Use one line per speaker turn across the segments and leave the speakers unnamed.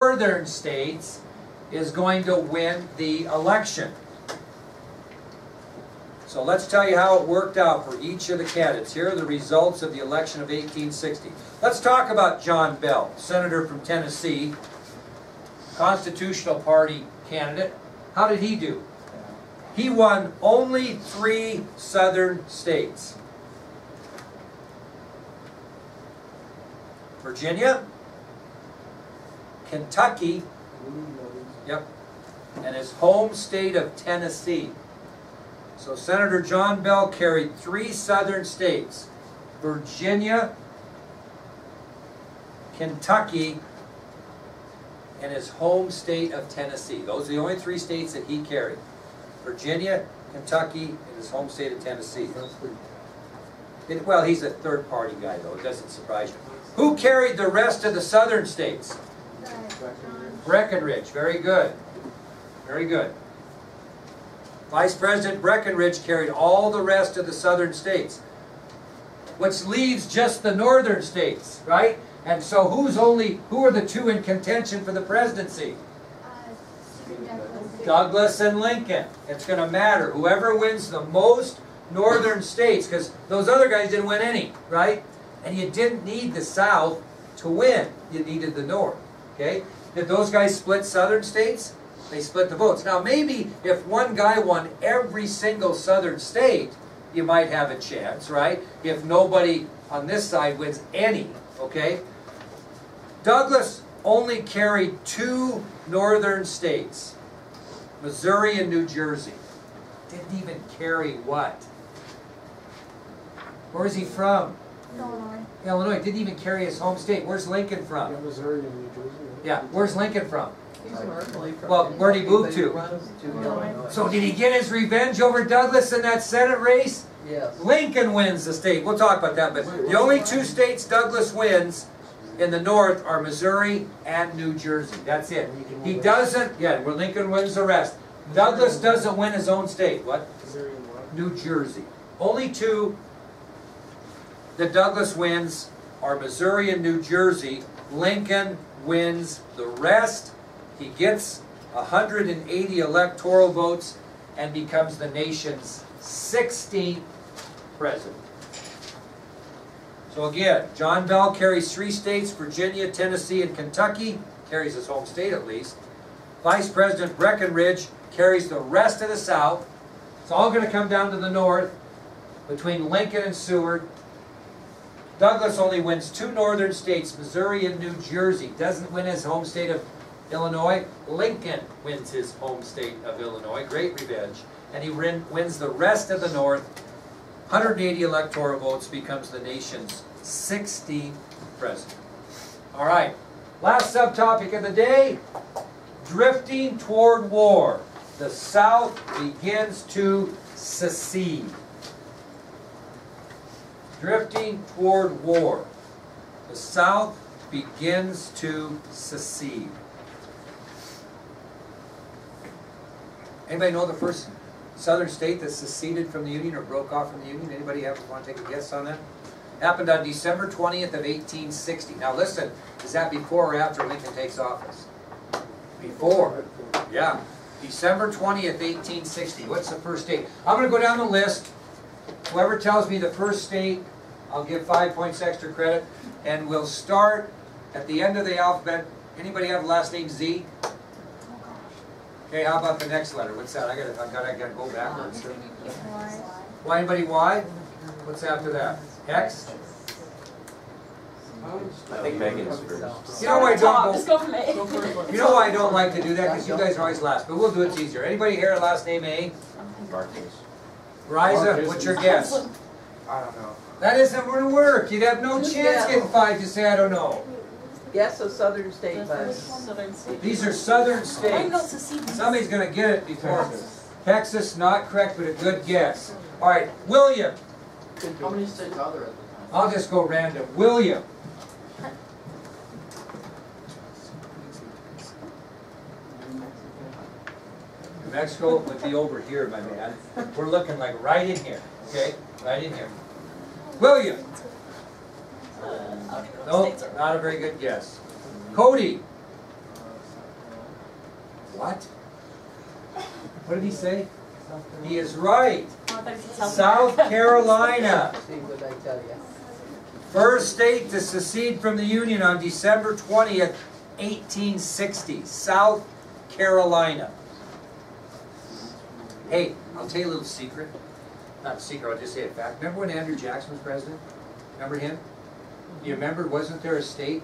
northern states is going to win the election. So let's tell you how it worked out for each of the candidates. Here are the results of the election of 1860. Let's talk about John Bell, senator from Tennessee, Constitutional Party candidate. How did he do? He won only 3 southern states. Virginia, Kentucky, yep, and his home state of Tennessee. So Senator John Bell carried 3 southern states: Virginia, Kentucky, and his home state of Tennessee. Those are the only 3 states that he carried: Virginia, Kentucky, and his home state of Tennessee. Well, he's a third-party guy, though. It doesn't surprise you. Who carried the rest of the southern states? Breckinridge. Very good. Very good. Vice President Breckinridge carried all the rest of the southern states, which leaves just the northern states, right? And so who are the 2 in contention for the presidency? Douglas and Lincoln. It's going to matter. Whoever wins the most northern states, because those other guys didn't win any, right? And you didn't need the South to win. You needed the North, okay? Did those guys split southern states? They split the votes. Now maybe if one guy won every single southern state, you might have a chance, right? If nobody on this side wins any, okay? Douglas only carried 2 northern states, Missouri and New Jersey. Didn't even carry what? Where is he from?
Illinois.
Illinois. Didn't even carry his home state. Where's Lincoln from?
Yeah, Missouri and New Jersey.
Yeah, where's Lincoln from?
He's originally from.
Well, where'd he move to?
Illinois.
So did he get his revenge over Douglas in that Senate race?
Yes.
Lincoln wins the state. We'll talk about that, but the only 2 states Douglas wins in the North are Missouri and New Jersey. That's it. He doesn't, yeah, where Lincoln wins the rest. Douglas doesn't win his own state. What? New Jersey. Only 2 that Douglas wins are Missouri and New Jersey. Lincoln wins the rest. He gets 180 electoral votes and becomes the nation's 16th president. So again, John Bell carries 3 states: Virginia, Tennessee, and Kentucky. Carries his home state at least. Vice President Breckinridge carries the rest of the South. It's all going to come down to the North between Lincoln and Seward. Douglas only wins 2 northern states, Missouri and New Jersey. Doesn't win his home state of Illinois. Lincoln wins his home state of Illinois. Great revenge. And he wins the rest of the North. 180 electoral votes, becomes the nation's 16th president. All right. Last subtopic of the day, drifting toward war. The South begins to secede. Drifting toward war. The South begins to secede. Anybody know the first southern state that seceded from the Union or broke off from the Union? Anybody want to take a guess on that? Happened on December 20th of 1860. Now listen, is that before or after Lincoln takes office? Before. Yeah. December 20th, 1860. What's the first state? I'm going to go down the list. Whoever tells me the first state, I'll give 5 points extra credit. And we'll start at the end of the alphabet. Anybody have the last name Z? Okay, how about the next letter? What's that? I gotta go backwards. Why? Anybody Y? What's after that? X?
I think Megan's first.
You know why I don't
Just
go,
go for me.
you know why I don't like to do that? Because you guys are always last. But we'll do it easier. Anybody here last name A?
Marcus.
Riza, what's your guess?
I don't know.
That isn't going to work. You'd have no chance getting 5 to say I don't know.
Yes, a southern state, but
These are southern
I'm not
states.
seceding.
Somebody's going to get it before. Texas, not correct, but a good guess. All right, William.
How many states are there at the time?
I'll just go random. William. New Mexico would be over here, my man. We're looking like right in here, okay? Right in here. William. No, not a very good guess. Cody. What? What did he say? He is right.
Oh, I thought you said
South Carolina.
See what I tell you.
First state to secede from the Union on December 20th, 1860. South Carolina. Hey, I'll tell you a little secret. Not a secret, I'll just say a fact. Remember when Andrew Jackson was president? Remember him? You remember, wasn't there a state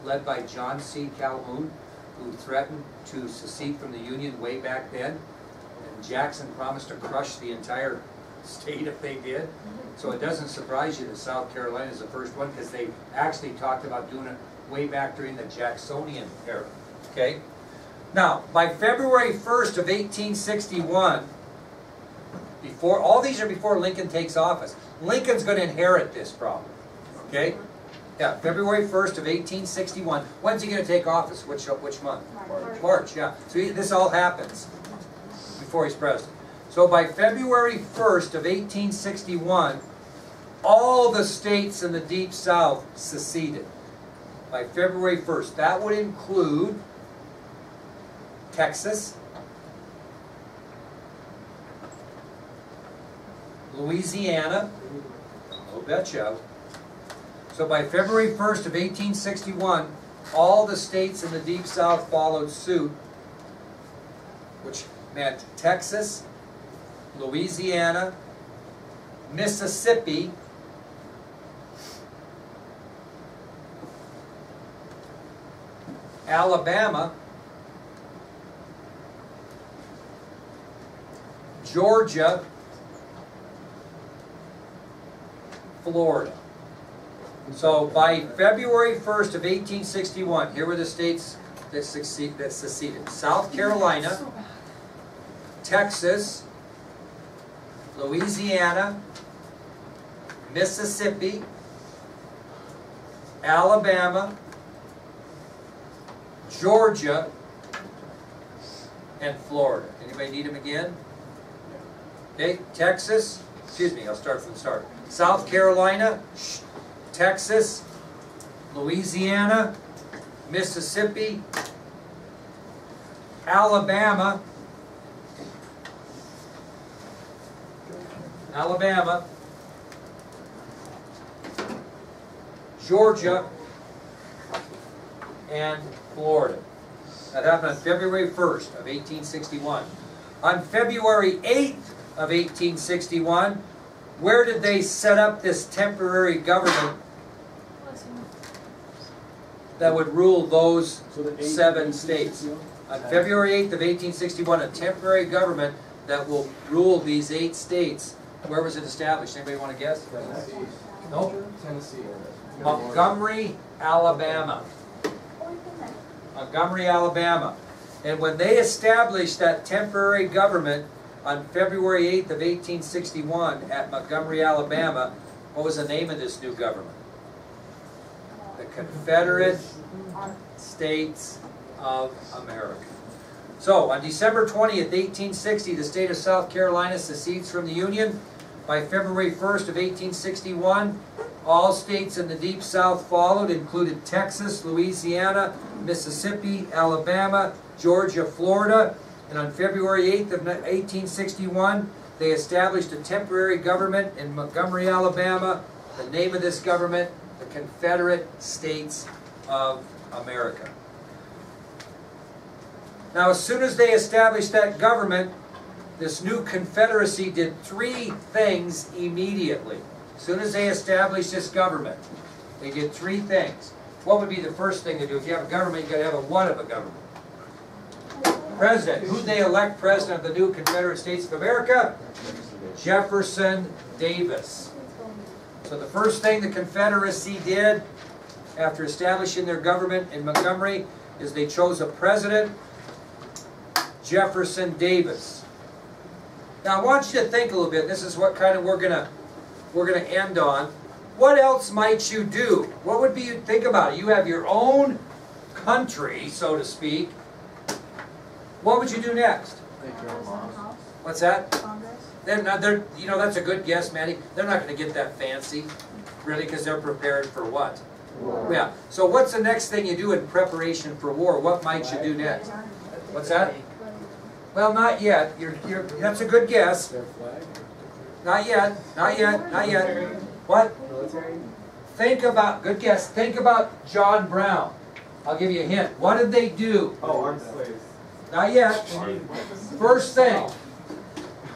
led by John C. Calhoun who threatened to secede from the Union way back then? And Jackson promised to crush the entire state if they did. So it doesn't surprise you that South Carolina is the first one, because they actually talked about doing it way back during the Jacksonian era. Okay? Now, by February 1st of 1861, before, all these are before Lincoln takes office. Lincoln's going to inherit this problem. Okay? Yeah, February 1st of 1861. When's he going to take office? Which month? March, yeah. So this all happens before he's president. So by February 1st of 1861, all the states in the Deep South seceded. By February 1st. That would include Texas, Louisiana, oh betcha. So by February 1st of 1861, all the states in the Deep South followed suit, which meant Texas, Louisiana, Mississippi, Alabama, Georgia, Florida. So by February 1st of 1861, here were the states that seceded. South Carolina, Texas, Louisiana, Mississippi, Alabama, Georgia, and Florida. Anybody need them again? Okay, Texas, excuse me, I'll start from the start. South Carolina, Texas, Louisiana, Mississippi, Alabama, Georgia, and Florida. That happened on February 1st of 1861. On February 8th of 1861, where did they set up this temporary government that would rule those 7 states? On February 8th of 1861, a temporary government that will rule these 8 states. Where was it established? Anybody want to guess? Nope.
Tennessee.
Montgomery, Alabama. Montgomery, Alabama. And when they established that temporary government on February 8th of 1861 at Montgomery, Alabama, what was the name of this new government? The Confederate States of America. So, on December 20th, 1860, the state of South Carolina secedes from the Union. By February 1st of 1861, all states in the Deep South followed, included Texas, Louisiana, Mississippi, Alabama, Georgia, Florida. And on February 8th of 1861, they established a temporary government in Montgomery, Alabama. The name of this government, the Confederate States of America. Now, as soon as they established that government, this new confederacy did 3 things immediately. As soon as they established this government, they did 3 things. What would be the first thing to do? If you have a government, you've got to have a what of a government? President. Who'd they elect president of the new Confederate States of America? Jefferson Davis. So the first thing the Confederacy did after establishing their government in Montgomery is they chose a president, Jefferson Davis. Now I want you to think a little bit. This is what kind of we're gonna end on. What else might you do? What would be, think about it. You have your own country, so to speak. What would you do next? What's that? They're, you know, that's a good guess, Manny. They're not going to get that fancy, really, because they're prepared for what? War. Yeah. So what's the next thing you do in preparation for war? What might you do next? What's that? Well, not yet. That's a good guess.
Their flag?
Not yet, not yet, not yet. What?
Military?
Think about, good guess, think about John Brown. I'll give you a hint. What did they do?
Oh, armed slaves.
Not yet. First thing.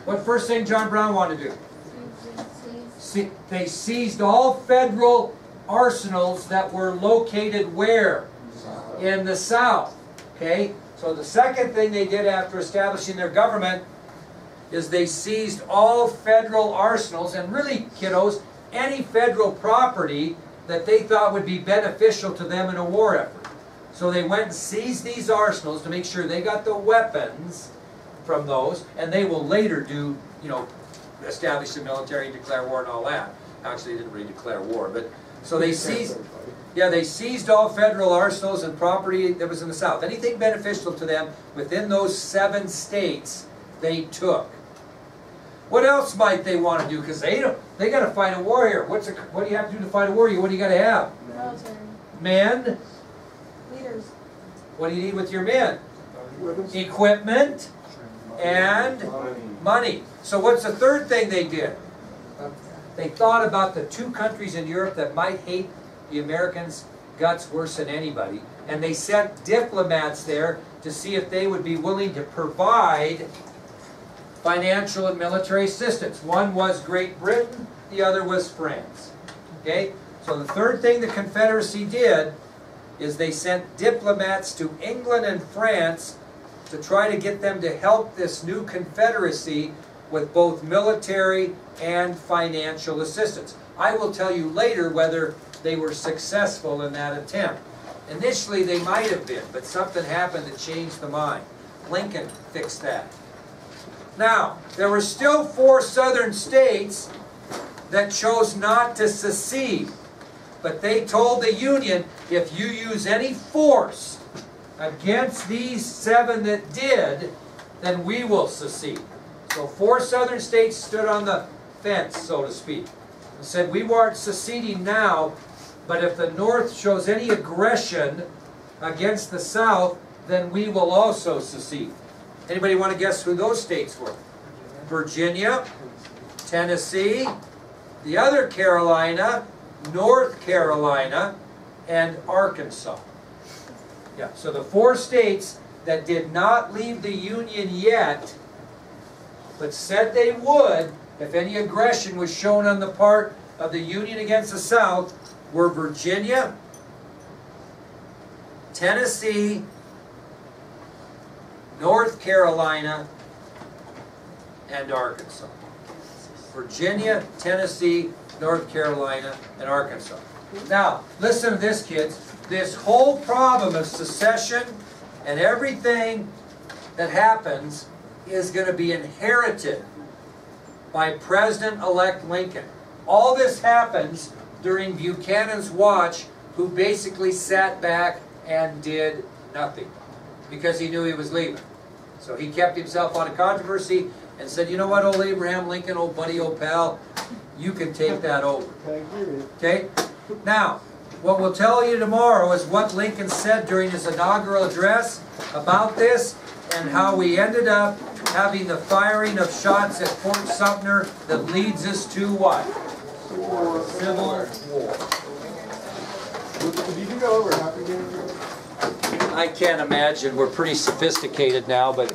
What first thing John Brown wanted to do? They seized all federal arsenals that were located where? In the South. Okay? So the second thing they did after establishing their government is they seized all federal arsenals, and really, kiddos, any federal property that they thought would be beneficial to them in a war effort. So they went and seized these arsenals to make sure they got the weapons from those, and they will later do, you know, establish the military, declare war and all that. Actually, they didn't really declare war, but so they seized, yeah, they seized all federal arsenals and property that was in the South. Anything beneficial to them within those 7 states, they took. What else might they want to do? Because they got to fight a war here. What do you have to do to fight a war? What do you got to have?
Military.
Men.
Leaders.
What do you need with your men?
Weapons?
Equipment and money. So what's the third thing they did? They thought about the 2 countries in Europe that might hate the Americans' guts worse than anybody, and they sent diplomats there to see if they would be willing to provide financial and military assistance. One was Great Britain, the other was France. Okay? So the third thing the Confederacy did is they sent diplomats to England and France to try to get them to help this new Confederacy with both military and financial assistance. I will tell you later whether they were successful in that attempt. Initially they might have been, but something happened that changed the mind. Lincoln fixed that. Now, there were still 4 southern states that chose not to secede. But they told the Union, if you use any force against these 7 that did, then we will secede. So 4 southern states stood on the fence, so to speak, and said, we weren't seceding now, but if the North shows any aggression against the South, then we will also secede. Anybody want to guess who those states were? Virginia, Tennessee, the other Carolina, North Carolina, and Arkansas. Yeah, so the 4 states that did not leave the Union yet, but said they would if any aggression was shown on the part of the Union against the South, were Virginia, Tennessee, North Carolina, and Arkansas. Virginia, Tennessee, North Carolina, and Arkansas. Now, listen to this, kids. This whole problem of secession and everything that happens is going to be inherited by President-elect Lincoln. All this happens during Buchanan's watch, who basically sat back and did nothing because he knew he was leaving. So he kept himself out of controversy and said, you know what, old Abraham Lincoln, old buddy, old pal, you can take that over. Okay? Now, what we'll tell you tomorrow is what Lincoln said during his inaugural address about this, and how we ended up having the firing of shots at Fort Sumter that leads us to what? Civil War.
Did you think that over? Happy New Year?
I can't imagine. We're pretty sophisticated now, but